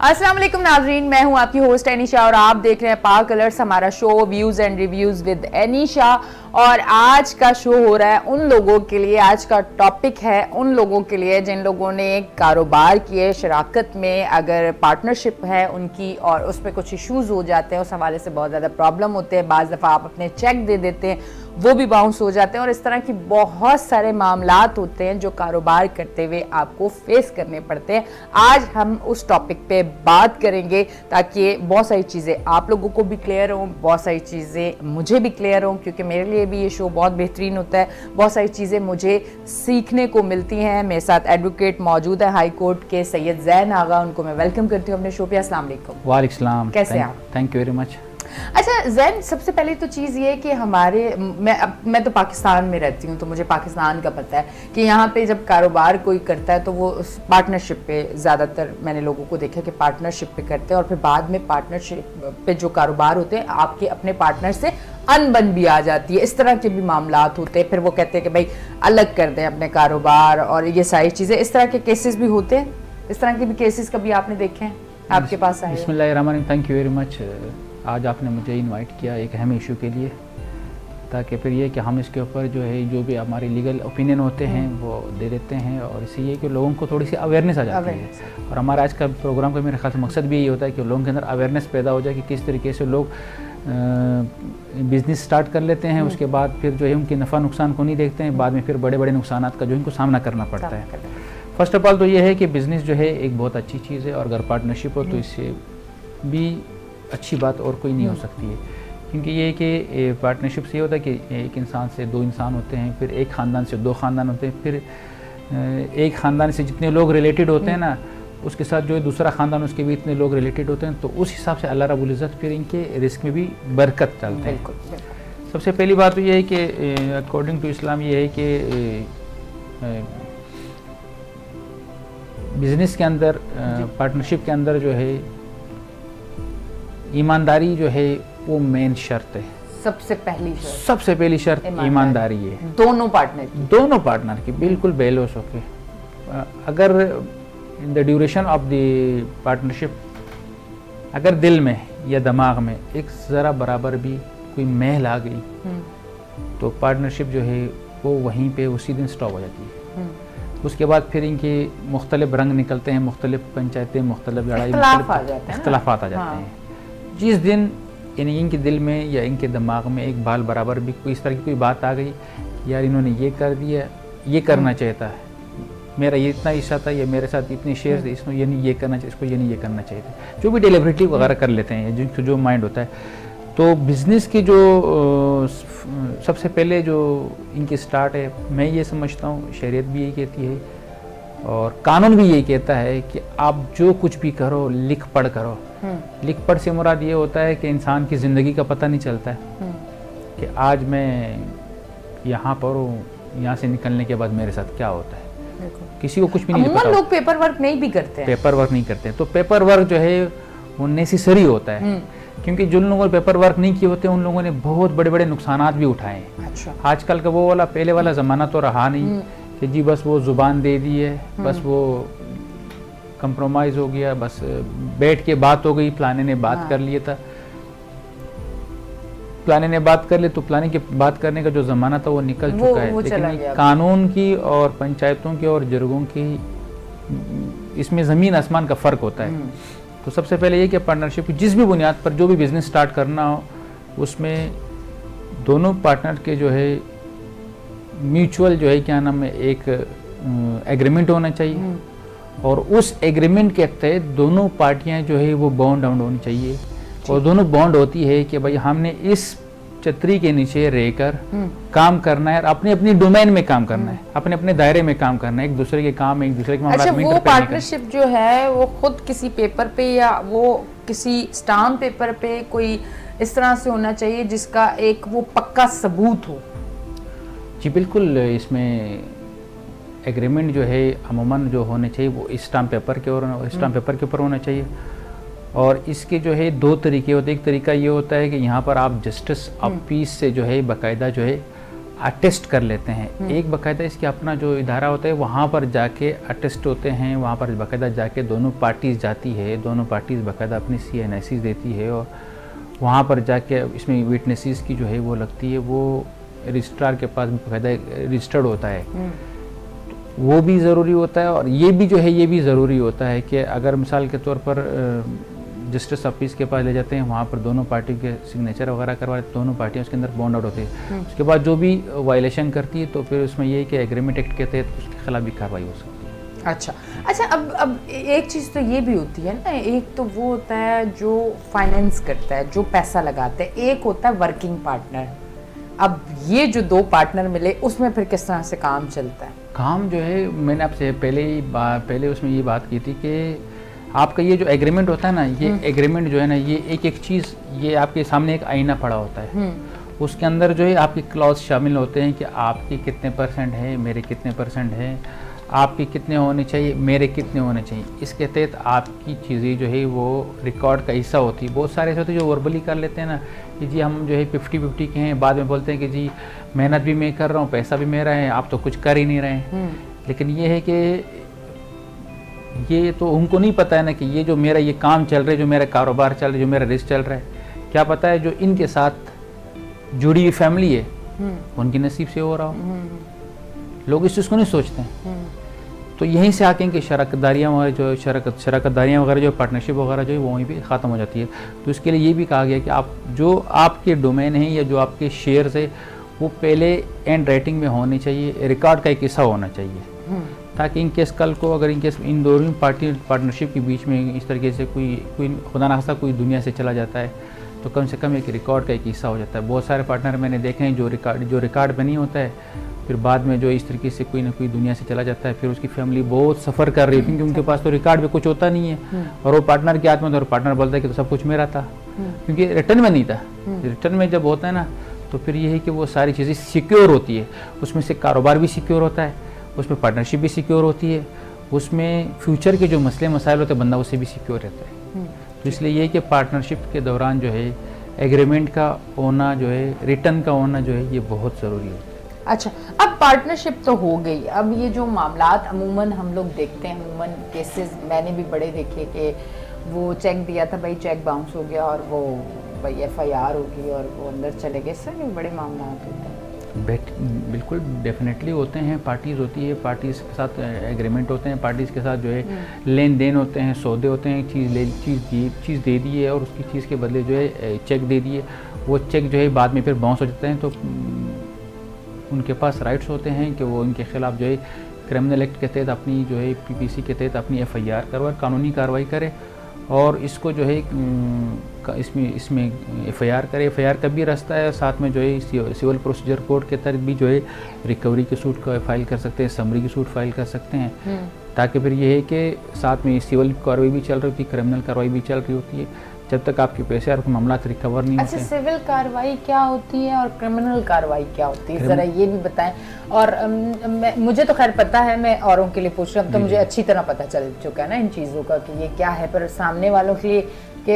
अस्सलाम वालेकुम नाजरीन, मैं हूं आपकी होस्ट एनिशा और आप देख रहे हैं पा कलर्स, हमारा show views and reviews with Anisha. और आज का शो हो रहा है उन लोगों के लिए, आज का टॉपिक है उन लोगों के लिए जिन लोगों ने कारोबार किए, शराकत में अगर पार्टनरशिप है उनकी और उस पर कुछ इश्यूज हो जाते हैं, उस हवाले से बहुत ज़्यादा प्रॉब्लम होते हैं। बाज़ दफ़ा आप अपने चेक दे देते हैं, वो भी बाउंस हो जाते हैं और इस तरह की बहुत सारे मामलात होते हैं जो कारोबार करते हुए आपको फेस करने पड़ते हैं। आज हम उस टॉपिक पे बात करेंगे ताकि बहुत सारी चीज़ें आप लोगों को भी क्लियर हों, बहुत सारी चीज़ें मुझे भी क्लियर हों, क्योंकि मेरे लिए भी ये शो बहुत बेहतरीन होता है। बहुत सारी चीज़ें मुझे सीखने को मिलती हैं। मेरे साथ एडवोकेट मौजूद है हाई कोर्ट के सैयद ज़ैन आगा, उनको मैं वेलकम करती हूँ अपने शो पे। अस्सलाम वालेकुम। वालेकुम सलाम। कैसे आप? Thank you very much. अच्छा ज़ैन, सबसे पहले तो चीज़ ये है कि मैं तो पाकिस्तान में रहती हूँ, तो मुझे पाकिस्तान का पता है कि यहाँ पे जब कारोबार कोई करता है तो वो पार्टनरशिप पे ज़्यादातर मैंने लोगों को देखा कि पार्टनरशिप पे करते हैं और फिर बाद में पार्टनरशिप पे जो कारोबार होते हैं आपके अपने पार्टनर से अनबन भी आ जाती है, इस तरह के भी मामलात होते हैं। फिर वो कहते हैं कि भाई अलग कर दें अपने कारोबार और ये सारी चीज़ें, इस तरह के केसेस भी होते हैं। इस तरह के भी केसेस कभी आपने देखे हैं, आपके पास आए? बिस्मिल्लाहिर्रहमानिर्रहीम। Thank you very much. आज आपने मुझे इनवाइट किया एक अहम इशू के लिए, ताकि फिर ये कि हम इसके ऊपर जो है जो भी हमारे लीगल ओपिनियन होते हैं वो दे देते हैं और इससे ये कि लोगों को थोड़ी सी अवेयरनेस आ जाती है। और हमारा आज का प्रोग्राम का मेरे ख्याल से मकसद भी यही होता है कि लोगों के अंदर अवेयरनेस पैदा हो जाए कि किस तरीके से लोग बिज़नेस स्टार्ट कर लेते हैं, उसके बाद फिर जो है उनकी नफ़ा नुकसान को नहीं देखते हैं, बाद में फिर बड़े बड़े नुकसानात का जो इनको सामना करना पड़ता है। फर्स्ट ऑफ ऑल तो ये है कि बिज़नेस जो है एक बहुत अच्छी चीज़ है और अगर पार्टनरशिप हो तो इससे भी अच्छी बात और कोई नहीं हो सकती है, क्योंकि ये कि पार्टनरशिप से ये होता है कि एक इंसान से दो इंसान होते हैं, फिर एक ख़ानदान से दो ख़ानदान होते हैं, फिर एक ख़ानदान से जितने लोग रिलेटेड होते हैं ना उसके साथ जो है दूसरा ख़ानदान उसके भी इतने लोग रिलेटेड होते हैं, तो उस हिसाब से अल्लाह रब्बुल इज़्ज़त फिर इनके रिस्क में भी बरकत डालते हैं। सबसे पहली बात तो ये है कि अकॉर्डिंग टू इस्लाम ये है कि बिज़नेस के अंदर पार्टनरशिप के अंदर जो है ईमानदारी जो है वो मेन शर्त है। सबसे पहली शर्त ईमानदारी है, दोनों पार्टनर की बिल्कुल बेलोस होके। अगर in the duration of the partnership अगर दिल में या दिमाग में एक ज़रा बराबर भी कोई महल आ गई तो पार्टनरशिप जो है वो वहीं पे उसी दिन स्टॉप हो जाती है। उसके बाद फिर इनके मुख्तलिफ रंग निकलते हैं, मुख्तलिफ पंचायतें, मुख्तलिफ लड़ाई, इख्तलाफात आ जाते हैं। जिस दिन यानी इनके दिल में या इनके दिमाग में एक बाल बराबर भी कोई इस तरह की कोई बात आ गई, यार इन्होंने ये कर दिया, ये करना चाहता है, मेरा ये इतना हिस्सा था, ये मेरे साथ इतने शेयर थे, इसको ये नहीं ये करना चाहिए, इसको ये नहीं ये करना चाहिए था, जो भी डिलीवरेटिव वगैरह कर लेते हैं जिनको जो माइंड होता है। तो बिज़नेस की जो सबसे पहले जो इनकी स्टार्ट है, मैं ये समझता हूँ शरीयत भी यही कहती है और कानून भी यही कहता है कि आप जो कुछ भी करो लिख पढ़ करो। लिख पढ़ से मुराद ये होता है कि इंसान की ज़िंदगी का पता नहीं चलता है कि आज मैं यहाँ पर हूँ, यहाँ से निकलने के बाद मेरे साथ क्या होता है, किसी को कुछ भी नहीं पता। लोग पेपर वर्क नहीं भी करते हैं, पेपर वर्क नहीं करते, तो पेपर वर्क जो है वो नेसेसरी होता है, क्योंकि जिन लोगों ने पेपर वर्क नहीं किए होते उन लोगों ने बहुत बड़े बड़े नुकसानात भी उठाए हैं। अच्छा। आजकल का वो वाला पहले वाला ज़माना तो रहा नहीं कि जी बस वो ज़ुबान दे दी है, बस वो कंप्रोमाइज़ हो गया, बस बैठ के बात हो गई, प्लाने ने बात कर लिया था, प्लाने ने बात कर ले तो प्लाने की बात करने का जो ज़माना था वो निकल चुका है। लेकिन कानून की और पंचायतों की और जरगों की इसमें ज़मीन आसमान का फ़र्क होता है। तो सबसे पहले ये कि पार्टनरशिप की जिस भी बुनियाद पर जो भी बिज़नेस स्टार्ट करना हो उसमें दोनों पार्टनर के जो है म्यूचुअल जो है क्या नाम है एक एग्रीमेंट होना चाहिए और उस एग्रीमेंट के तहत दोनों पार्टियां जो है वो बॉन्ड आउट होनी चाहिए। और दोनों बॉन्ड होती है कि भाई हमने इस छतरी के नीचे रहकर काम करना है और अपनी अपनी डोमेन में काम करना है, अपने अपने दायरे में काम करना है, एक दूसरे के काम एक दूसरे के मामलों में। अच्छा, वो पार्टनरशिप जो है वो खुद किसी पेपर पे या वो किसी स्टाम्प पेपर पे कोई इस तरह से होना चाहिए जिसका एक वो पक्का सबूत हो? जी बिल्कुल, इसमें एग्रीमेंट जो है अमूमन जो होने चाहिए वो स्टाम्प पेपर के ऊपर होना चाहिए। और इसके जो है दो तरीके होते हैं। एक तरीका ये होता है कि यहाँ पर आप जस्टिस ऑफ पीस से जो है बाकायदा जो है अटेस्ट कर लेते हैं। एक बाकायदा इसके अपना जो इदारा होता है वहाँ पर जाके अटेस्ट होते हैं, वहाँ पर बाकायदा जाके दोनों पार्टीज़ जाती है, दोनों पार्टीज़ बाकायदा अपनी CNICs देती है और वहाँ पर जाके इसमें विटनेसेस की जो है वो लगती है, वो रजिस्ट्रार के पास बाकायदा रजिस्टर्ड होता है। वो भी ज़रूरी होता है और ये भी जो है ये भी ज़रूरी होता है कि अगर मिसाल के तौर पर जस्टिस ऑफिस के पास ले जाते हैं, वहाँ पर दोनों पार्टी के सिग्नेचर वगैरह करवा, दोनों पार्टियाँ उसके अंदर बॉन्ड आउट होती है। उसके बाद जो भी वायलेशन करती है तो फिर उसमें ये है कि एग्रीमेंट एक्ट के तहत उसके खिलाफ भी कार्रवाई हो सकती है। अच्छा, अब एक चीज़ तो ये भी होती है ना, एक तो वो होता है जो फाइनेंस करता है, जो पैसा लगाता है, एक होता है वर्किंग पार्टनर। अब ये जो दो पार्टनर मिले उसमें फिर किस तरह से काम चलता है? काम जो है मैंने आपसे पहले उसमें ये बात की थी कि आपका ये जो एग्रीमेंट होता है ना, ये एग्रीमेंट जो है ना, ये एक एक चीज़, ये आपके सामने एक आईना पड़ा होता है। उसके अंदर जो है आपके क्लॉज शामिल होते हैं कि आपके कितने % है, मेरे कितने % है, आपके कितने होने चाहिए, मेरे कितने होने चाहिए। इसके तहत आपकी चीज़ें जो है वो रिकॉर्ड का हिस्सा होती है। बहुत सारे ऐसे होते हैं जो वर्बली कर लेते हैं ना कि जी हम जो है 50-50 के हैं, बाद में बोलते हैं कि जी मेहनत भी मैं कर रहा हूँ, पैसा भी मेरा है, आप तो कुछ कर ही नहीं रहे हैं। लेकिन ये है कि ये तो उनको नहीं पता है ना कि ये जो मेरा ये काम चल रहा है, जो मेरा कारोबार चल रहा है, जो मेरा रिस्क चल रहा है, क्या पता है जो इनके साथ जुड़ी हुई फैमिली है उनके नसीब से हो रहा हो। लोग इस चीज़ को नहीं सोचते हैं। तो यहीं से आके इनकी शराकतदारियाँ वगैरह जो शराकतदारियाँ वगैरह जो पार्टनरशिप वगैरह जो है वो वहीं पे ख़त्म हो जाती है। तो इसके लिए ये भी कहा गया कि आप जो आपके डोमेन है या जो आपके शेयर्स है वो पहले एंड राइटिंग में होने चाहिए, रिकॉर्ड का एक हिस्सा होना चाहिए, ताकि इनकेस कल को अगर इनकेस इन दोनों पार्टनरशिप के बीच में इस तरीके से कोई खुदा ना खास्ता कोई दुनिया से चला जाता है तो कम से कम एक रिकॉर्ड का एक हिस्सा हो जाता है। बहुत सारे पार्टनर मैंने देखे हैं जो रिकॉर्ड में नहीं होता है, फिर बाद में जो इस तरीके से कोई ना कोई दुनिया से चला जाता है, फिर उसकी फैमिली बहुत सफ़र कर रही है क्योंकि उनके पास तो रिकॉर्ड में कुछ होता नहीं है और वो पार्टनर के हाथ में, और पार्टनर बोलता है कि तो सब कुछ मेरा था क्योंकि रिटर्न में नहीं था। रिटर्न में जब होता है ना तो फिर ये है कि वो सारी चीज़ें सिक्योर होती है, उसमें से कारोबार भी सिक्योर होता है, उसमें पार्टनरशिप भी सिक्योर होती है, उसमें फ्यूचर के जो मसले मसाइल होते हैं बंदा उससे भी सिक्योर रहता है। तो इसलिए ये कि पार्टनरशिप के दौरान जो है एग्रीमेंट का होना जो है, रिटर्न का होना जो है ये बहुत ज़रूरी होता है। अच्छा, अब पार्टनरशिप तो हो गई, अब ये जो मामलात अमूमन हम लोग देखते हैं, अमूमन केसेस मैंने भी बड़े देखे कि वो चेक दिया था भाई, चेक बाउंस हो गया और वो भाई FIR होगी और वो अंदर चले गए। इससे भी बड़े मामलात होते हैं। बिल्कुल डेफिनेटली होते हैं। पार्टीज़ होती है, पार्टीज़ के साथ एग्रीमेंट होते हैं, पार्टीज़ के साथ जो है लेन देन होते हैं, सौदे होते हैं, चीज़ दे दी है और उसकी चीज़ के बदले जो है चेक दे दिए, वो चेक जो है बाद में फिर बाउंस हो जाते हैं। तो उनके पास राइट्स होते हैं कि वो उनके खिलाफ जो है क्रिमिनल एक्ट के तहत अपनी जो है PPC के तहत अपनी FIR करवाए, कानूनी कार्रवाई करे और इसको जो है इसमें FIR करे। FIR का भी रास्ता है, साथ में जो है सिविल प्रोसीजर कोड के तहत भी जो है रिकवरी की सूट का फाइल कर सकते हैं, समरी की सूट फाइल कर सकते हैं, ताकि फिर ये है कि साथ में सिविल कार्रवाई भी चल रही होती है, क्रिमिनल कार्रवाई भी चल रही होती है, जब तक आपके पैसे और मामला रिकवर नहीं होते। अच्छा, सिविल कार्रवाई क्या होती है और क्रिमिनल कार्रवाई क्या होती है, ज़रा ये भी बताएं। और मुझे तो खैर पता है, मैं औरों के लिए पूछ रहा हूँ तो मुझे अच्छी तरह पता चल चुका है ना इन चीज़ों का कि ये क्या है, पर सामने वालों के लिए कि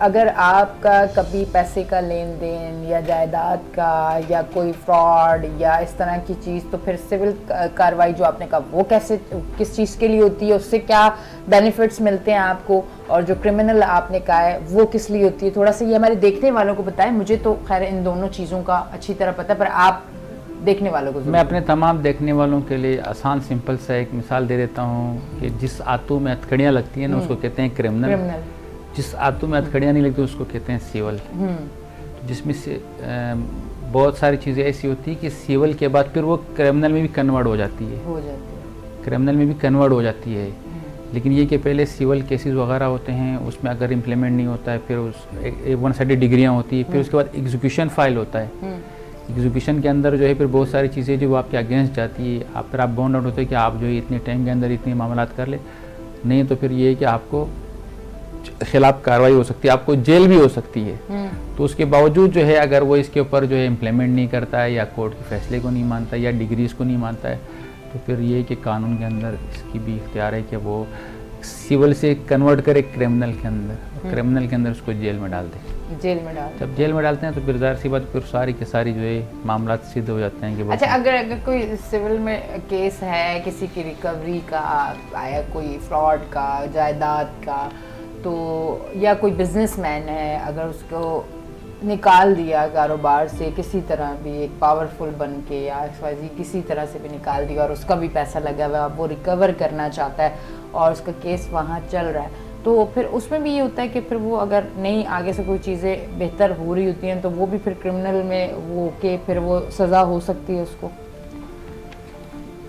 अगर आपका कभी पैसे का लेन देन या जायदाद का या कोई फ्रॉड या इस तरह की चीज़, तो फिर सिविल कार्रवाई जो आपने कहा वो किस चीज़ के लिए होती है, उससे क्या बेनिफिट्स मिलते हैं आपको, और जो क्रिमिनल आपने कहा है वो किस लिए होती है, थोड़ा सा ये हमारे देखने वालों को बताएं। मुझे तो खैर इन दोनों चीज़ों का अच्छी तरह पता है, पर आप देखने वालों को। मैं अपने तमाम देखने वालों के लिए आसान सिंपल सा एक मिसाल दे देता हूँ कि जिस आतू में हथकड़ियाँ लगती हैं ना उसको कहते हैं क्रिमिनल, जिस आतू में हथकड़ियाँ नहीं लगती उसको कहते हैं सिविल। जिसमें से बहुत सारी चीज़ें ऐसी होती है कि सिविल के बाद फिर वो क्रिमिनल में भी कन्वर्ट हो जाती है, क्रिमिनल में भी कन्वर्ट हो जाती है। लेकिन ये कि पहले सिविल केसेस वगैरह होते हैं, उसमें अगर इम्प्लीमेंट नहीं होता है फिर उस 1 साइडेड डिग्रियाँ होती है, फिर उसके बाद एग्जीक्यूशन फाइल होता है। एग्जीक्यूशन के अंदर जो है फिर बहुत सारी चीज़ें जो आपके अगेंस्ट जाती है, फिर आप बाउंड आउट होते हैं कि आप जो है इतने टाइम के अंदर इतने मामला कर ले, नहीं तो फिर ये है कि आपको खिलाफ कार्रवाई हो सकती है, आपको जेल भी हो सकती है। तो उसके बावजूद जो है अगर वो इसके ऊपर जो है इम्प्लीमेंट नहीं करता है या कोर्ट के फैसले को नहीं मानता है या डिग्रीज को नहीं मानता है, तो फिर ये कि कानून के अंदर इसकी भी इख्तियार है कि वो सिविल से कन्वर्ट करे क्रिमिनल के अंदर, क्रिमिनल के अंदर उसको जेल में डाल दे। जेल में डाल, जब जेल में डालते हैं तो फिर ज़ाहिर सी बात फिर सारी के सारी जो है मामला सिद्ध हो जाते हैं कि अच्छा, अगर कोई सिविल में केस है, किसी की रिकवरी का आया, कोई फ्रॉड का, जायदाद का, तो या कोई बिजनेसमैन है, अगर उसको निकाल दिया कारोबार से किसी तरह भी, एक पावरफुल बन के या XYZ किसी तरह से भी निकाल दिया और उसका भी पैसा लगा हुआ है, वो रिकवर करना चाहता है और उसका केस वहाँ चल रहा है, तो फिर उसमें भी ये होता है कि फिर वो अगर नहीं आगे से कोई चीज़ें बेहतर हो रही होती हैं तो वो भी फिर क्रिमिनल में वो के फिर वो सज़ा हो सकती है उसको।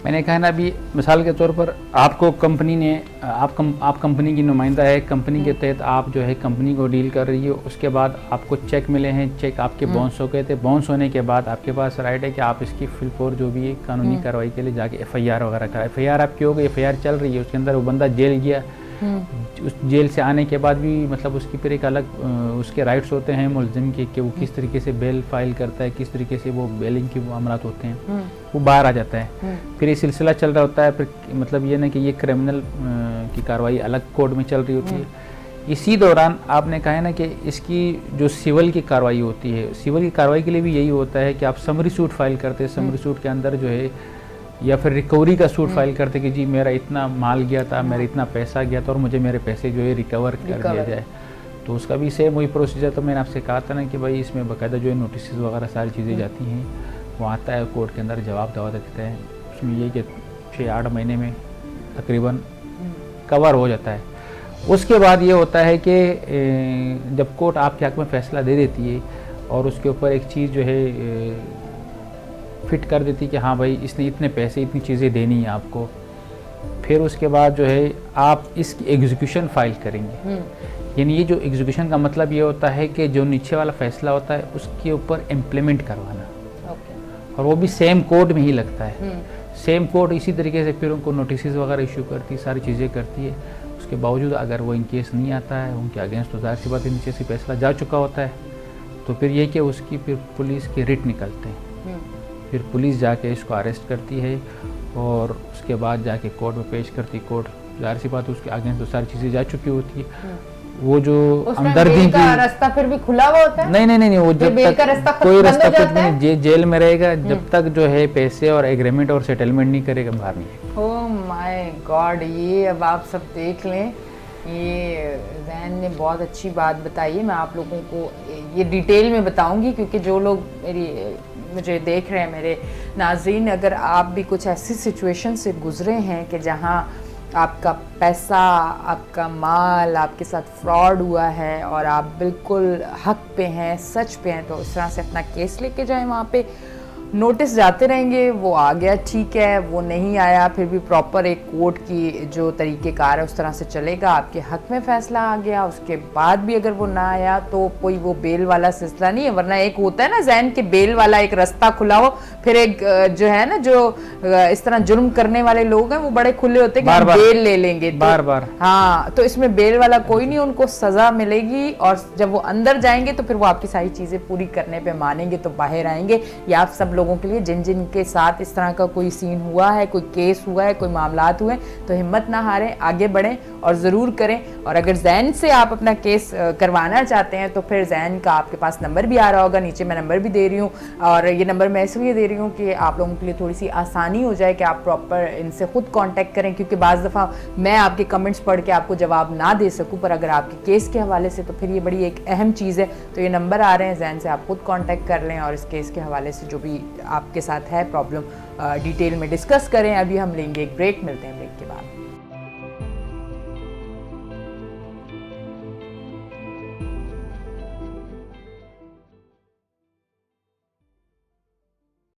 मैंने कहा ना अभी मिसाल के तौर पर आपको कंपनी ने आप कंपनी की नुमाइंदा है, कंपनी के तहत आप जो है कंपनी को डील कर रही हो, उसके बाद आपको चेक मिले हैं, चेक आपके बाउंस हो गए थे, बाउंस होने के बाद आपके पास राइट है कि आप इसकी फिल फॉर जो भी है कानूनी कार्रवाई के लिए जाके FIR वगैरह करा। FIR आपकी हो गई, FIR चल रही है, उसके अंदर वो बंदा जेल गया, उस जेल से आने के बाद भी मतलब उसकी फिर एक अलग उसके राइट्स होते हैं मुलजिम के कि वो किस तरीके से बेल फाइल करता है, किस तरीके से वो बेलिंग के मामलात होते हैं, वो बाहर आ जाता है। फिर ये सिलसिला चल रहा होता है, फिर मतलब ये ना कि ये क्रिमिनल की कार्रवाई अलग कोर्ट में चल रही होती है। इसी दौरान आपने कहा है ना कि इसकी जो सिविल की कार्रवाई होती है, सिविल की कार्रवाई के लिए भी यही होता है कि आप समरी सूट फाइल करते हैं, समरी सूट के अंदर जो है या फिर रिकवरी का सूट फाइल करते कि जी मेरा इतना माल गया था, मेरा इतना पैसा गया था और मुझे मेरे पैसे जो है रिकवर कर दिया जाए, तो उसका भी सेम वही प्रोसीजर। तो मैंने आपसे कहा था ना कि भाई इसमें बाकायदा जो है नोटिस वगैरह सारी चीज़ें जाती हैं, वो आता है कोर्ट के अंदर जवाब दवा देते हैं, उसमें ये कि 6-8 महीने में तकरीबन कवर हो जाता है। उसके बाद ये होता है कि जब कोर्ट आपके हक़ में फ़ैसला दे देती है और उसके ऊपर एक चीज़ जो है फिट कर देती कि हाँ भाई इसने इतने पैसे इतनी चीज़ें देनी है आपको, फिर उसके बाद जो है आप इसकी एग्जीक्यूशन फाइल करेंगे। यानी ये जो एग्जीक्यूशन का मतलब ये होता है कि जो नीचे वाला फैसला होता है उसके ऊपर इम्प्लीमेंट करवाना, और वो भी सेम कोर्ट में ही लगता है। सेम कोर्ट इसी तरीके से फिर उनको नोटिस वगैरह इशू करती है, सारी चीज़ें करती है। उसके बावजूद अगर वो इन केस नहीं आता है उनके अगेंस्ट, तो ज़ाहिर सी बात नीचे से फैसला जा चुका होता है, तो फिर ये कि उसकी फिर पुलिस के रिट निकलते हैं, फिर पुलिस जाके इसको अरेस्ट करती है और उसके बाद जाके कोर्ट में पेश करती। कोर्ट ज़ाहिर सी बात उसके अगेंस्ट तो सारी चीज़ें जा चुकी होती है। वो जो हमदर्दी की रास्ता फिर भी खुला हुआ होता है? नहीं, वो जब तक कोई रास्ता कुछ नहीं, जेल में रहेगा जब तक जो है पैसे और एग्रीमेंट और सेटलमेंट नहीं करेगा, बाहर नहीं। ओह माय गॉड, ये अब आप सब देख लें, ये जैन ने बहुत अच्छी बात बताई है। मैं आप लोगों को ये डिटेल में बताऊंगी क्योंकि जो लोग मुझे देख रहे हैं, मेरे नाज़रीन, अगर आप भी कुछ ऐसी सिचुएशन से गुजरे हैं कि जहां आपका पैसा, आपका माल, आपके साथ फ्रॉड हुआ है और आप बिल्कुल हक पे हैं, सच पे हैं, तो इस तरह से अपना केस लेके जाएं। वहाँ पे नोटिस जाते रहेंगे, वो आ गया ठीक है, वो नहीं आया फिर भी प्रॉपर एक कोर्ट की जो तरीक़ेकार है उस तरह से चलेगा, आपके हक में फ़ैसला आ गया, उसके बाद भी अगर वो ना आया तो कोई वो बेल वाला सिलसिला नहीं है। वरना एक होता है ना जैन के बेल वाला एक रास्ता खुला हो, फिर एक जो है ना जो इस तरह जुर्म करने वाले लोग हैं वो बड़े खुले होते हैं कि हम बेल ले लेंगे बार बार। हाँ, तो इसमें बेल वाला कोई नहीं, उनको सज़ा मिलेगी और जब वो अंदर जाएंगे तो फिर वो आपकी सारी चीज़ें पूरी करने पर मानेंगे तो बाहर आएंगे। या आप सब लोगों के लिए जिन के साथ इस तरह का कोई सीन हुआ है, कोई केस हुआ है, कोई मामलात हुए, तो हिम्मत ना हारें, आगे बढ़ें और ज़रूर करें। और अगर जैन से आप अपना केस करवाना चाहते हैं तो फिर जैन का आपके पास नंबर भी आ रहा होगा, नीचे मैं नंबर भी दे रही हूँ, और ये नंबर मैं इसलिए दे रही हूँ कि आप लोगों के लिए थोड़ी सी आसानी हो जाए कि आप प्रॉपर इनसे खुद कांटेक्ट करें, क्योंकि बाज़ दफ़ा मैं आपके कमेंट्स पढ़ के आपको जवाब ना दे सकूँ, पर अगर आपके केस के हवाले से तो फिर ये बड़ी एक अहम चीज़ है। तो ये नंबर आ रहे हैं, जैन से आप खुद कॉन्टैक्ट कर लें और इस केस के हवाले से जो भी आपके साथ है प्रॉब्लम डिटेल में डिस्कस करें। अभी हम लेंगे एक ब्रेक, मिलते हैं।